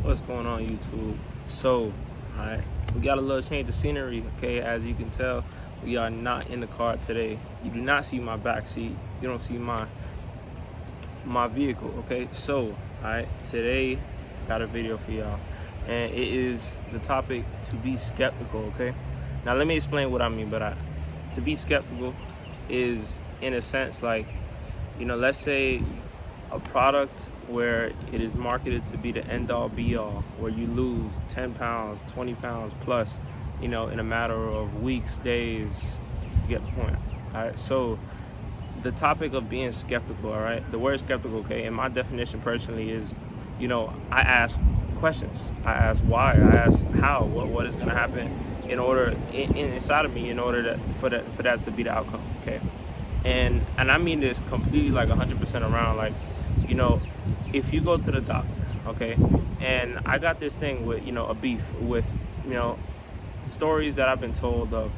What's going on, YouTube? So, alright, we got a little change of scenery, okay? As you can tell, we are not in the car today. You do not see my back seat. You don't see my vehicle, okay? So, alright, today got a video for y'all, and it is the topic to be skeptical, okay? Now, let me explain what I mean by that. To be skeptical is, in a sense, like, let's say a product where it is marketed to be the end-all be-all, where you lose 10 pounds, 20 pounds plus, in a matter of weeks, days. You get the point. All right, so the topic of being skeptical, all right, the word skeptical, okay, and my definition personally is, I ask questions. I ask why, I ask how, what is going to happen inside of me in order for that to be the outcome, okay? And I mean this completely, like 100% around, like, if you go to the doctor, okay, and I got this thing with, a beef with, stories that I've been told of,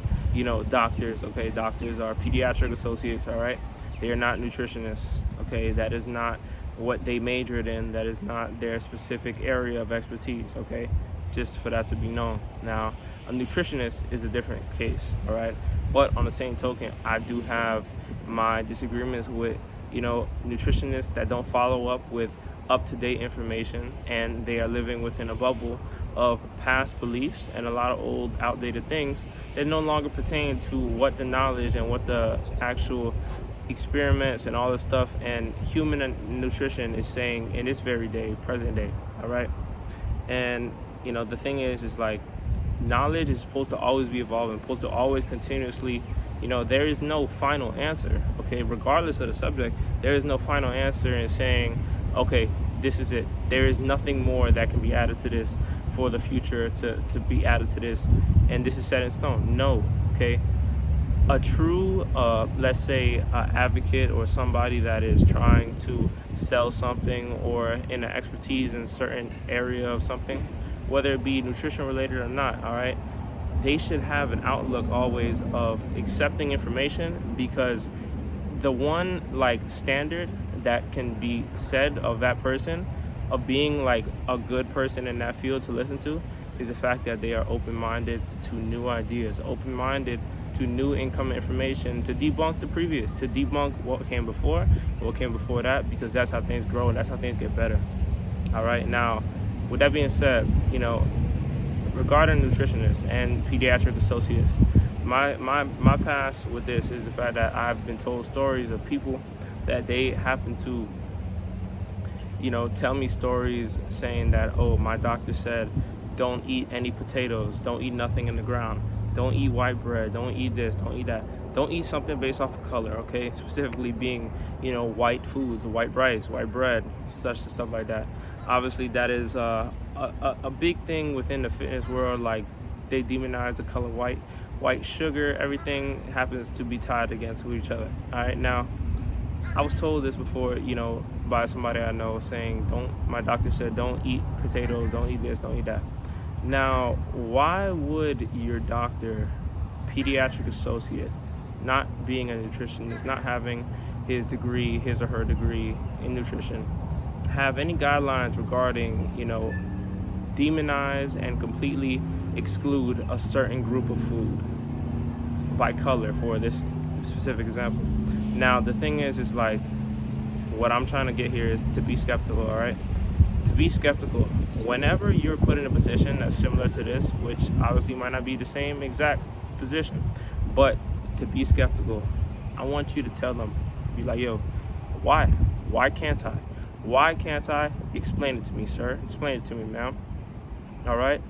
doctors, okay, doctors are pediatric associates, all right, they are not nutritionists, okay, that is not what they majored in, that is not their specific area of expertise, okay, just for that to be known. Now, a nutritionist is a different case, all right, but on the same token, I do have my disagreements with nutritionists that don't follow up with up-to-date information, and they are living within a bubble of past beliefs and a lot of old outdated things that no longer pertain to what the knowledge and what the actual experiments and all this stuff and human nutrition is saying in this very day, present day, all right? And the thing is like, knowledge is supposed to always be evolving, supposed to always continuously, there is no final answer, okay? Regardless of the subject, there is no final answer in saying, okay, this is it. There is nothing more that can be added to this for the future to be added to this, and this is set in stone. No, okay? A true, let's say, advocate or somebody that is trying to sell something or in an expertise in a certain area of something, whether it be nutrition related or not, all right, they should have an outlook always of accepting information, because the one like standard that can be said of that person of being like a good person in that field to listen to is the fact that they are open-minded to new ideas, open-minded to new incoming information, to debunk the previous, to debunk what came before, what came before that, because that's how things grow and that's how things get better. All right, now with that being said, regarding nutritionists and pediatric associates, my past with this is the fact that I've been told stories of people that they happen to, tell me stories saying that, oh, my doctor said, don't eat any potatoes, don't eat nothing in the ground, don't eat white bread, don't eat this, don't eat that, don't eat something based off of color, okay? Specifically being, white foods, white rice, white bread, such and stuff like that. Obviously, that is a big thing within the fitness world. Like, they demonize the color white. White sugar, everything happens to be tied against each other. All right, now, I was told this before, by somebody I know, saying, my doctor said, don't eat potatoes, don't eat this, don't eat that. Now, why would your doctor, pediatric associate, not being a nutritionist, not having his or her degree in nutrition, have any guidelines regarding, demonize and completely exclude a certain group of food by color for this specific example? Now, the thing is like, what I'm trying to get here is to be skeptical, all right? To be skeptical, whenever you're put in a position that's similar to this, which obviously might not be the same exact position, but to be skeptical, I want you to tell them, be like, yo, why? Why can't I? Why can't I? Explain it to me, sir. Explain it to me, ma'am. All right?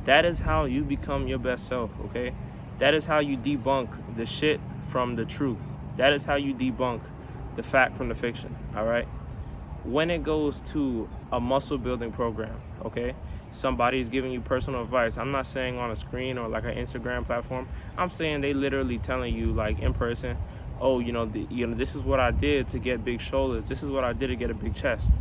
That is how you become your best self, okay? That is how you debunk the shit from the truth. That is how you debunk the fact from the fiction, all right? When it goes to a muscle building program, okay, somebody is giving you personal advice. I'm not saying on a screen or like an Instagram platform. I'm saying they literally telling you, like, in person, oh, this is what I did to get big shoulders. This is what I did to get a big chest.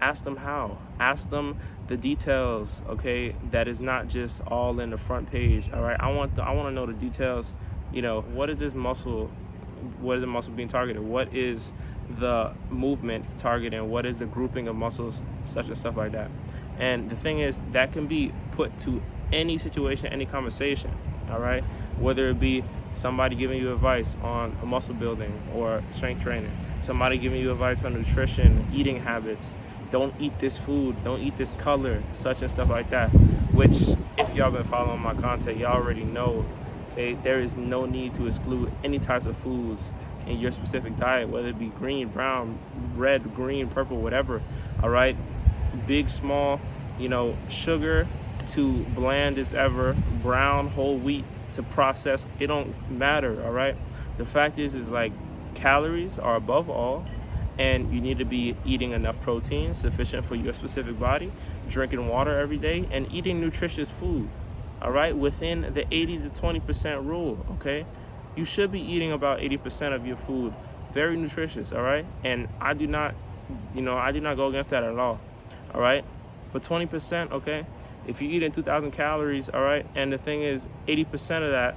Ask them how. Ask them the details, okay? That is not just all in the front page, all right? I want to know the details. What is this muscle? What is the muscle being targeted? What is the movement targeting? What is the grouping of muscles, such and stuff like that? And the thing is, that can be put to any situation, any conversation, all right? Whether it be somebody giving you advice on muscle building or strength training, somebody giving you advice on nutrition, eating habits, don't eat this food, don't eat this color, such and stuff like that, which if y'all been following my content, y'all already know, okay? There is no need to exclude any types of foods in your specific diet, whether it be green, brown, red, green, purple, whatever, all right? Big, small, sugar to bland as ever, brown, whole wheat to processed, it don't matter, all right? The fact is like calories are above all, and you need to be eating enough protein sufficient for your specific body, drinking water every day, and eating nutritious food, all right, within the 80 to 20% rule, okay? You should be eating about 80% of your food very nutritious, all right? And I do not go against that at all, all right? But 20%, okay? If you're eating 2,000 calories, all right, and the thing is 80% of that,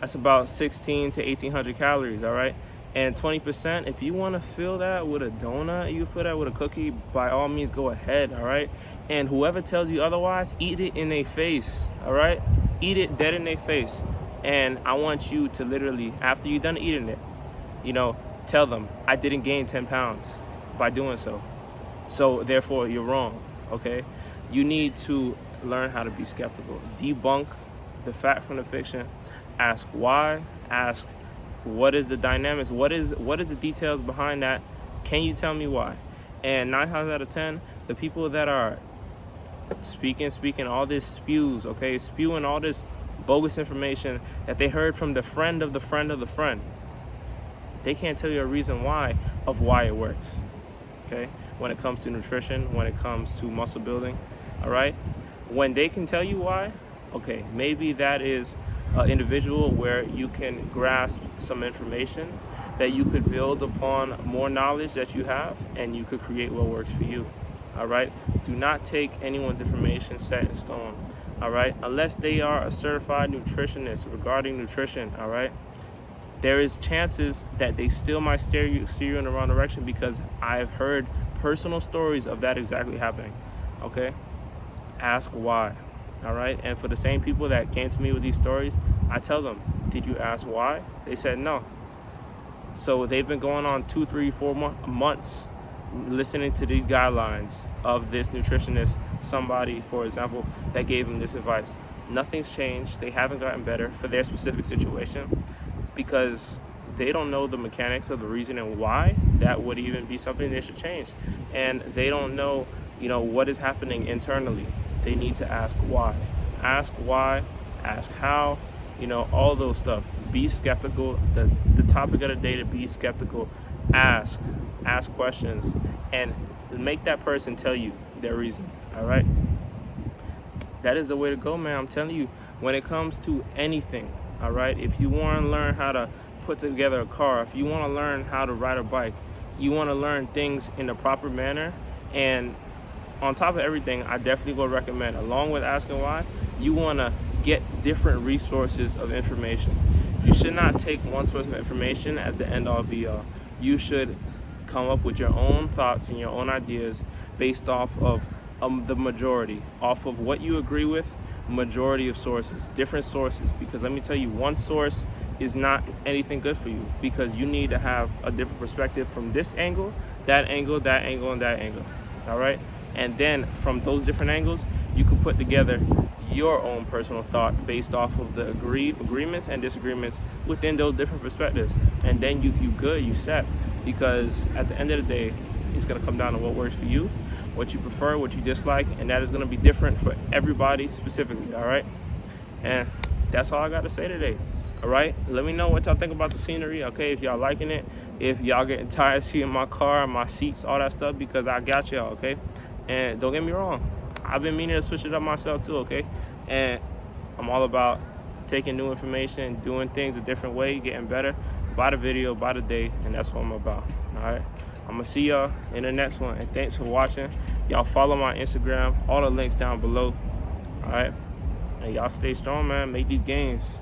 that's about 16 to 1,800 calories, all right? And 20%, if you want to fill that with a donut, you fill that with a cookie, by all means, go ahead, all right? And whoever tells you otherwise, eat it in their face, all right? Eat it dead in their face. And I want you to literally, after you're done eating it, tell them, I didn't gain 10 pounds by doing so. So therefore, you're wrong, okay? You need to learn how to be skeptical. Debunk the fact from the fiction. Ask why. Ask what is the dynamics. What is the details behind that? Can you tell me why? And 9 times out of 10, the people that are speaking all this spews, okay, spewing all this bogus information that they heard from the friend of the friend of the friend, they can't tell you a reason why it works, okay? When it comes to nutrition, when it comes to muscle building, all right? When they can tell you why, okay, maybe that is an individual where you can grasp some information that you could build upon more knowledge that you have, and you could create what works for you, all right? Do not take anyone's information set in stone, all right? Unless they are a certified nutritionist regarding nutrition, all right? There is chances that they still might steer you in the wrong direction, because I've heard personal stories of that exactly happening, okay? Ask why, all right? And for the same people that came to me with these stories, I tell them, did you ask why? They said no. So they've been going on 2, 3, 4 months listening to these guidelines of this nutritionist, somebody, for example, that gave them this advice. Nothing's changed. They haven't gotten better for their specific situation, because they don't know the mechanics of the reasoning why that would even be something they should change. And they don't know, what is happening internally. They need to ask why. Ask why, ask how, all those stuff. Be skeptical. The topic of the day to be skeptical. Ask questions, and make that person tell you their reason, all right? That is the way to go, man. I'm telling you, when it comes to anything, all right? If you want to learn how to put together a car, if you want to learn how to ride a bike, you want to learn things in the proper manner, and on top of everything, I definitely would recommend, along with asking why, you want to get different resources of information. You should not take one source of information as the end-all be-all. You should come up with your own thoughts and your own ideas based off of the majority, off of what you agree with, majority of sources, different sources, because let me tell you, one source is not anything good for you, because you need to have a different perspective from this angle, that angle, that angle, and that angle, all right? And then from those different angles, you can put together your own personal thought based off of the agreements and disagreements within those different perspectives. And then you set, because at the end of the day, it's gonna come down to what works for you, what you prefer, what you dislike, and that is gonna be different for everybody specifically, all right? And that's all I got to say today, all right? Let me know what y'all think about the scenery, okay? If y'all liking it, if y'all getting tired of seeing my car, my seats, all that stuff, because I got y'all, okay? And don't get me wrong, I've been meaning to switch it up myself too, okay? And I'm all about taking new information, doing things a different way, getting better by the video, by the day, and that's what I'm about, all right? I'm gonna see y'all in the next one, and thanks for watching. Y'all follow my Instagram, all the links down below, all right? And y'all stay strong, man. Make these gains.